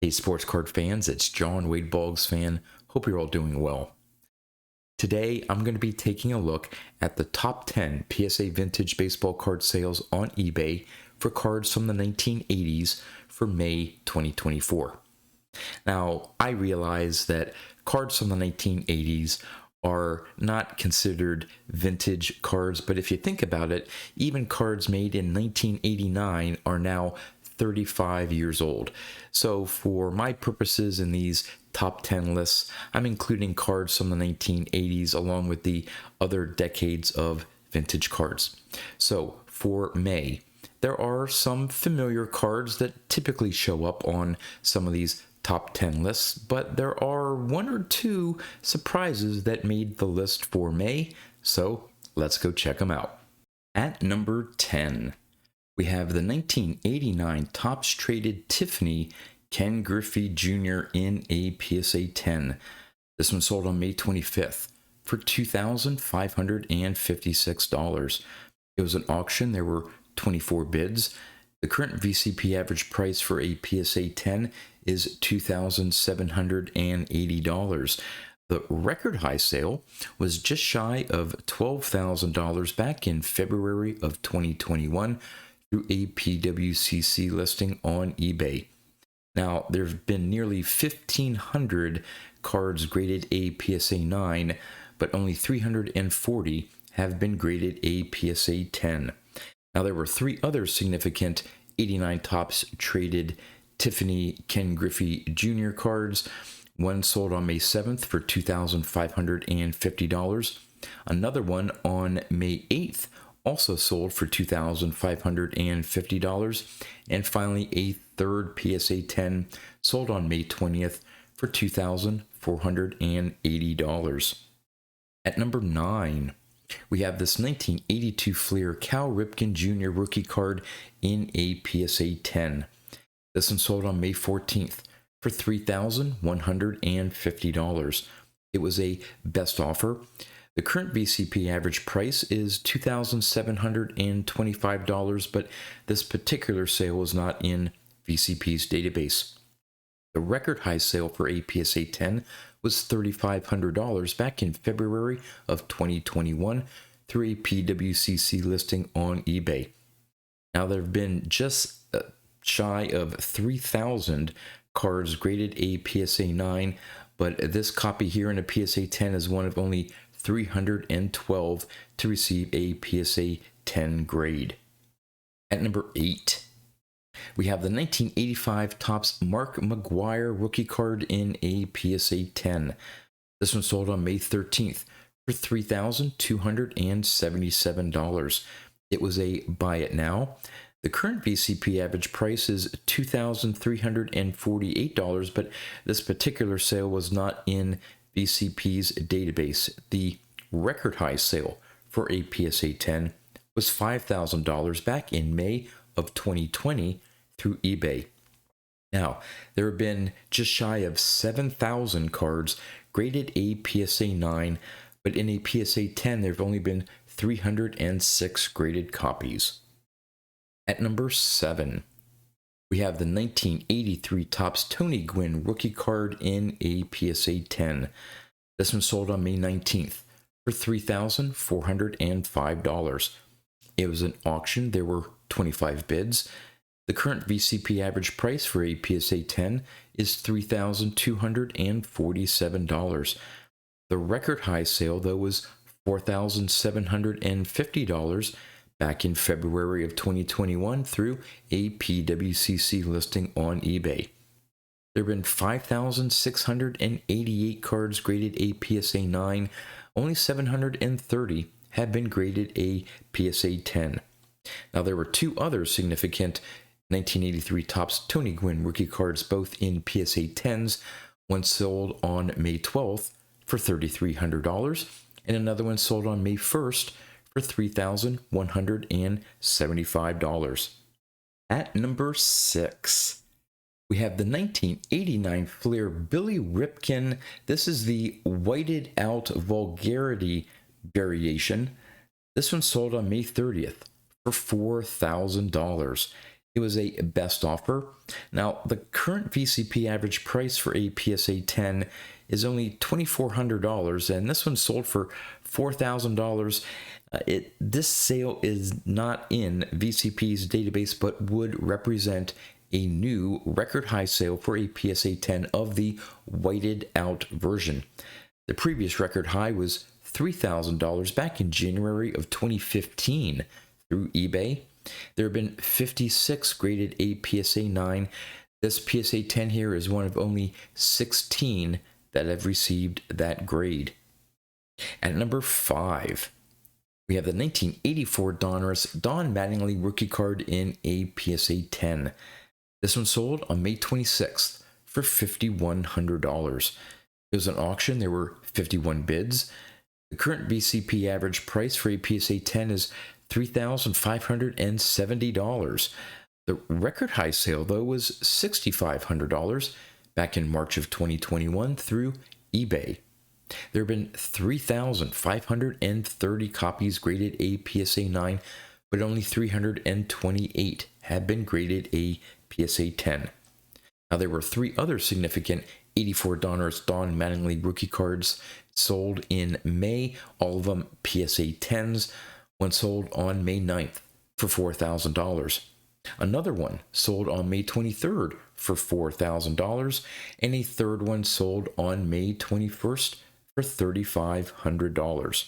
Hey, sports card fans, it's John Wade Boggs fan. Hope you're all doing well. Today, I'm going to be taking a look at the top 10 PSA vintage baseball card sales on eBay for cards from the 1980s for May 2024. Now, I realize that cards from the 1980s are not considered vintage cards, but if you think about it, even cards made in 1989 are now 35 years old. So for my purposes in these top 10 lists, I'm including cards from the 1980s along with the other decades of vintage cards. So for May, there are some familiar cards that typically show up on some of these top 10 lists, but there are one or two surprises that made the list for May, so let's go check them out. At number 10, we have the 1989 Topps Traded Tiffany Ken Griffey Jr. in a PSA 10. This one sold on May 25th for $2,556. It was an auction. There were 24 bids. The current VCP average price for a PSA 10 is $2,780. The record high sale was just shy of $12,000 back in February of 2021 through a PWCC listing on eBay. Now, there have been nearly 1,500 cards graded a PSA 9, but only 340 have been graded a PSA 10. Now, there were three other significant 89 Topps Traded Tiffany Ken Griffey Jr. cards. One sold on May 7th for $2,550. Another one on May 8th also sold for $2,550. And finally, a third PSA 10 sold on May 20th for $2,480. At number 9, we have this 1982 Fleer Cal Ripken Jr. rookie card in a PSA 10. This one sold on May 14th for $3,150. It was a best offer. The current VCP average price is $2,725, but this particular sale was not in VCP's database. The record high sale for a PSA 10 was $3,500 back in February of 2021 through a PWCC listing on eBay. Now, there have been just shy of 3,000 cards graded a PSA 9, but this copy here in a PSA 10 is one of only 312 to receive a PSA 10 grade. At number 8, we have the 1985 Topps Mark McGwire rookie card in a PSA 10. This one sold on May 13th for $3,277. It was a buy it now. The current VCP average price is $2,348, but this particular sale was not in VCP's database. The record high sale for a PSA 10 was $5,000 back in May of 2020 through eBay. Now, there have been just shy of 7,000 cards graded a PSA 9, but in a PSA 10, there have only been 306 graded copies. At number 7, we have the 1983 Topps Tony Gwynn rookie card in a PSA 10. This one sold on May 19th for $3,405. It was an auction. There were 25 bids. The current VCP average price for a PSA 10 is $3,247. The record high sale, though, was $4,750 back in February of 2021 through a PWCC listing on eBay. There have been 5,688 cards graded a PSA 9. Only 730 have been graded a PSA 10. Now, there were two other significant 1983 Topps Tony Gwynn rookie cards, both in PSA 10s. One sold on May 12th for $3,300, and another one sold on May 1st for $3,175. At number 6, we have the 1989 Fleer Billy Ripken. This is the whited out vulgarity variation. This one sold on May 30th for $4,000. It was a best offer. Now, the current VCP average price for a PSA 10 is only $2,400, and this one sold for $4,000. This sale is not in VCP's database, but would represent a new record high sale for a PSA 10 of the whited out version. The previous record high was $3,000 back in January of 2015 through eBay. There have been 56 graded a PSA 9. This PSA 10 here is one of only 16 that have received that grade. At number 5, we have the 1984 Donruss Don Mattingly rookie card in a PSA 10. This one sold on May 26th for $5,100. It was an auction. There were 51 bids. The current VCP average price for a PSA 10 is $3,570. The record high sale, though, was $6,500 back in March of 2021 through eBay. There have been 3,530 copies graded a PSA 9, but only 328 have been graded a PSA 10. Now, there were 3 other significant 84 Donruss Don Mattingly rookie cards sold in May, all of them PSA 10s. One sold on May 9th for $4,000. Another one sold on May 23rd for $4,000, and a third one sold on May 21st for $3,500.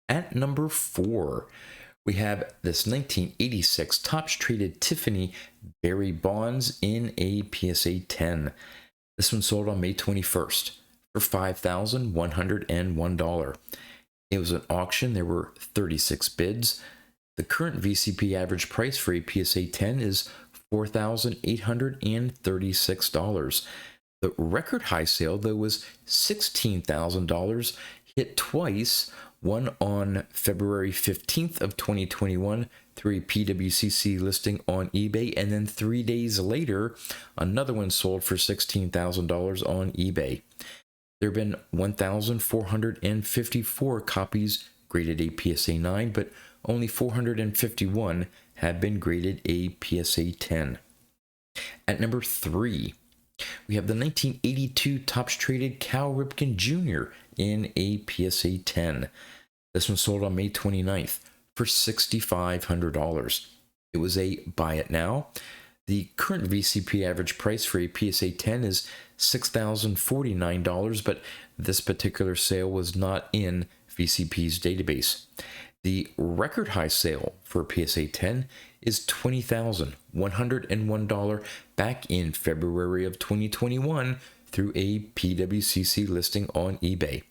At number 4, we have this 1986 Topps Traded Tiffany Barry Bonds in a PSA 10. This one sold on May 21st for $5,101. It was an auction. There were 36 bids. The current VCP average price for a PSA 10 is $4,836. The record high sale, though, was $16,000, hit twice, one on February 15th of 2021 through a PWCC listing on eBay, and then 3 days later, another one sold for $16,000 on eBay. There have been 1,454 copies graded a PSA 9, but only 451 have been graded a PSA 10. At number 3, we have the 1982 Topps Traded Cal Ripken Jr. in a PSA 10. This one sold on May 29th for $6,500. It was a buy it now. The current VCP average price for a PSA 10 is $6,049, but this particular sale was not in VCP's database. The record high sale for a PSA 10 is $20,101 back in February of 2021 through a PWCC listing on eBay.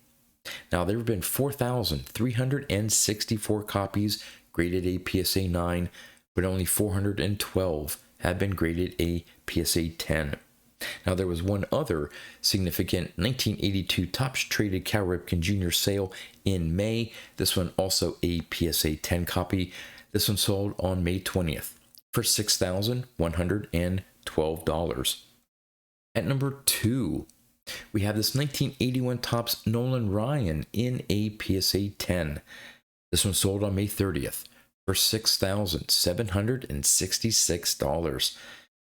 Now, there have been 4,364 copies graded a PSA 9, but only 412 have been graded a PSA 10. Now, there was one other significant 1982 Topps Traded Cal Ripken Jr. sale in May. This one also a PSA 10 copy. This one sold on May 20th for $6,112. At number 2, we have this 1981 Topps Nolan Ryan in a PSA 10. This one sold on May 30th for $6,766.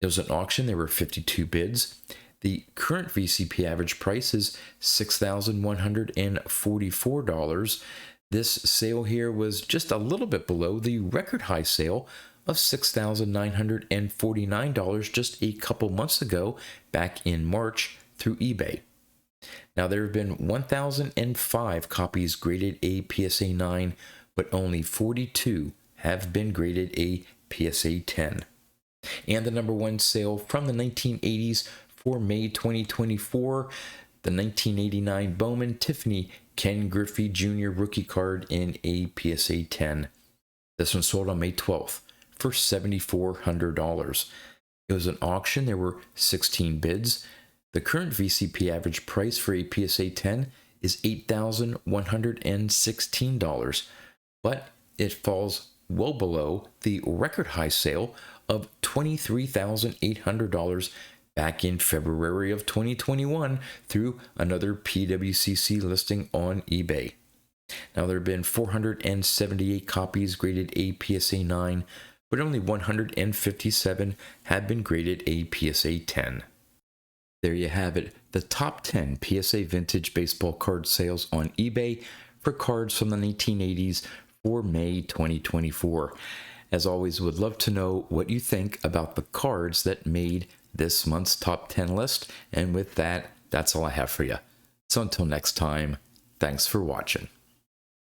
It was an auction. There were 52 bids. The current VCP average price is $6,144. This sale here was just a little bit below the record high sale of $6,949 just a couple months ago back in March through eBay. Now, there have been 1,005 copies graded a PSA 9, but only 42 have been graded a PSA 10. And the number 1 sale from the 1980s for May 2024, the 1989 Bowman Tiffany Ken Griffey Jr. rookie card in a PSA 10. This one sold on May 12th for $7,400. It was an auction. There were 16 bids. The current VCP average price for a PSA 10 is $8,116, but it falls well below the record high sale of $23,800 back in February of 2021 through another PWCC listing on eBay. Now, there have been 478 copies graded a PSA 9, but only 157 have been graded a PSA 10. There you have it, the top 10 PSA vintage baseball card sales on eBay for cards from the 1980s for May 2024. As always, would love to know what you think about the cards that made this month's top 10 list. And with that, that's all I have for you. So until next time, thanks for watching.